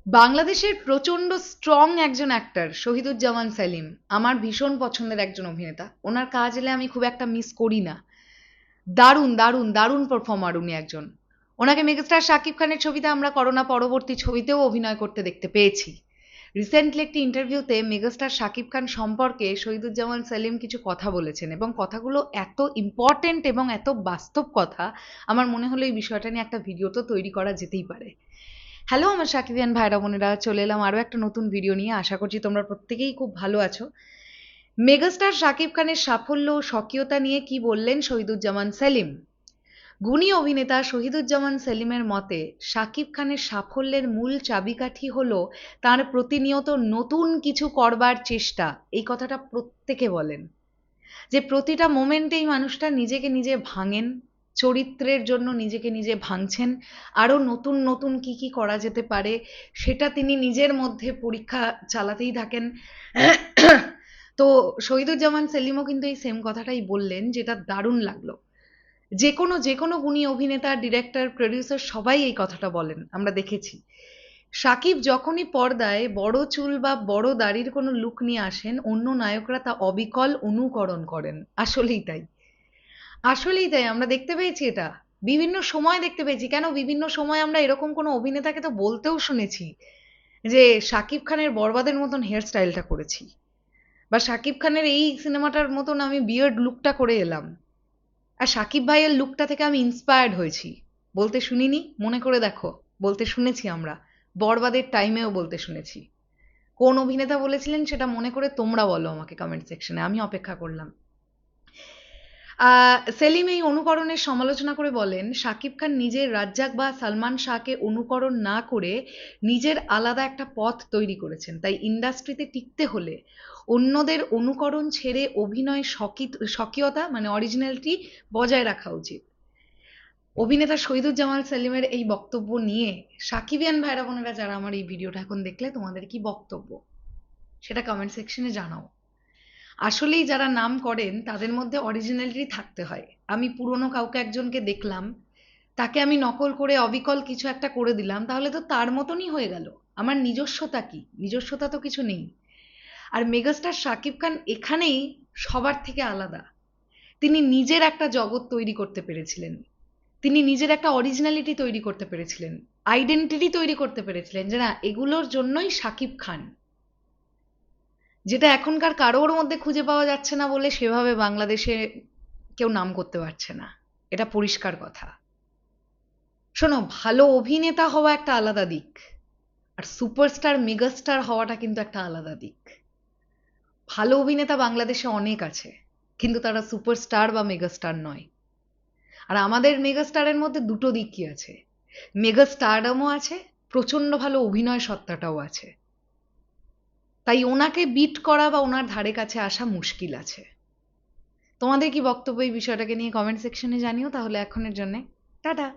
বাংলাদেশের প্রচন্ড স্ট্রং একজন অ্যাক্টর শহীদুজ্জামান সেলিম আমার ভীষণ পছন্দের একজন অভিনেতা। ওনার কাজ এলে আমি খুব একটা মিস করি না। দারুণ দারুণ দারুণ পারফর্মার উনি একজন। ওনাকে মেগাস্টার শাকিব খানের ছবিতে আমরা করোনা পরবর্তী ছবিতেও অভিনয় করতে দেখতে পেয়েছি। রিসেন্টলি একটি ইন্টারভিউতে মেগাস্টার শাকিব খান সম্পর্কে শহীদুজ্জামান সেলিম কিছু কথা বলেছেন এবং কথাগুলো এত ইম্পর্টেন্ট এবং এত বাস্তব কথা, আমার মনে হলো এই বিষয়টা নিয়ে একটা ভিডিও তো তৈরি করা যেতেই পারে। হ্যালো আমার সাকিবিয়ান ভাইরা বোনেরা, চলে এলাম আরও একটা নতুন ভিডিও নিয়ে। আশা করছি তোমরা প্রত্যেকেই খুব ভালো আছো। মেগাস্টার শাকিব খানের সাফল্য ও স্বকীয়তা নিয়ে কি বললেন শহীদুজ্জামান সেলিম। গুণী অভিনেতা শহীদুজ্জামান সেলিমের মতে শাকিব খানের সাফল্যের মূল চাবিকাঠি হলো তার প্রতিনিয়ত নতুন কিছু করবার চেষ্টা। এই কথাটা প্রত্যেকে বলেন যে প্রতিটা মোমেন্টেই মানুষটা নিজেকে নিজে ভাঙেন, চরিত্রের জন্য নিজেকে নিজে ভাঙছেন, আরো নতুন নতুন কি কি করা যেতে পারে সেটা তিনি নিজের মধ্যে পরীক্ষা চালাতেই থাকেন। তো শহীদুজ্জামান সেলিমও কিন্তু এই সেম কথাটাই বললেন, যেটা দারুণ লাগলো। যে কোনো গুণী অভিনেতা, ডিরেক্টর, প্রডিউসার সবাই এই কথাটা বলেন, আমরা দেখেছি। সাকিব যখনই পর্দায় বড় চুল বা বড় দাড়ির কোনো লুক নিয়ে আসেন, অন্য নায়করা তা অবিকল অনুকরণ করেন। আসলেই তাই, আসলেই তাই, আমরা দেখতে পেয়েছি এটা। বিভিন্ন সময় দেখতে পেয়েছি। কেন বিভিন্ন সময় আমরা এরকম কোনো অভিনেতাকে তো বলতেও শুনেছি যে শাকিব খানের বরবাদের মতন হেয়ার স্টাইলটা করেছি, বা শাকিব খানের এই সিনেমাটার মতন আমি বিয়ার্ড লুকটা করে এলাম। আর সাকিব ভাইয়ের লুকটা থেকে আমি ইন্সপায়ার্ড হয়েছি। বলতে শুনিনি? মনে করে দেখো। বলতে শুনেছি আমরা। বরবাদের টাইমেও বলতে শুনেছি। কোন অভিনেতা বলেছিলেন সেটা মনে করে তোমরা বলো আমাকে কমেন্ট সেকশনে, আমি অপেক্ষা করলাম। সেলিম এই অনুকরণের সমালোচনা করে বলেন, শাকিব খান নিজের রাজ্জাক বা সালমান শাহকে অনুকরণ না করে নিজের আলাদা একটা পথ তৈরি করেছেন। তাই ইন্ডাস্ট্রিতে টিকতে হলে অন্যদের অনুকরণ ছেড়ে অভিনয় স্বকীয়তা মানে অরিজিনালিটি বজায় রাখা উচিত। অভিনেতা শহীদুজ্জামান সেলিমের এই বক্তব্য নিয়ে সাকিবিয়ান ভাইরা বোনেরা যারা আমার এই ভিডিওটা এখন দেখলে, তোমাদের কি বক্তব্য সেটা কমেন্ট সেকশনে জানাও। আসলেই যারা নাম করেন তাদের মধ্যে অরিজিনালিটি থাকতে হয়। আমি পুরনো কাউকে একজনকে দেখলাম, তাকে আমি নকল করে অবিকল কিছু একটা করে দিলাম, তাহলে তো তার মতনই হয়ে গেল। আমার নিজস্বতা কি? নিজস্বতা তো কিছু নেই। আর মেগাস্টার শাকিব খান এখানেই সবার থেকে আলাদা। তিনি নিজের একটা জগৎ তৈরি করতে পেরেছিলেন, তিনি নিজের একটা অরিজিনালিটি তৈরি করতে পেরেছিলেন, আইডেন্টিটি তৈরি করতে পেরেছিলেন, যে না এগুলোর জন্যই শাকিব খান। যেটা এখনকার কারোর মধ্যে খুঁজে পাওয়া যাচ্ছে না বলে সেভাবে বাংলাদেশে কেউ নাম করতে পারছে না, এটা পরিষ্কার কথা। শোনো, ভালো অভিনেতা হওয়া একটা আলাদা দিক, আর সুপারস্টার মেগাস্টার হওয়াটা কিন্তু একটা আলাদা দিক। ভালো অভিনেতা বাংলাদেশে অনেক আছে, কিন্তু তারা সুপারস্টার বা মেগাস্টার নয়। আর আমাদের মেগাস্টারের মধ্যে দুটো দিকই আছে, মেগাস্টারডমও আছে, প্রচন্ড ভালো অভিনয় সত্তাটাও আছে। তাই ওনাকে বিট করা বা ওনার ধারে কাছে আসা মুশকিল আছে। তোমাদের কি বক্তব্য এই বিষয়টাকে নিয়ে কমেন্ট সেকশনে জানিও। তাহলে এখনের জন্য টাটা।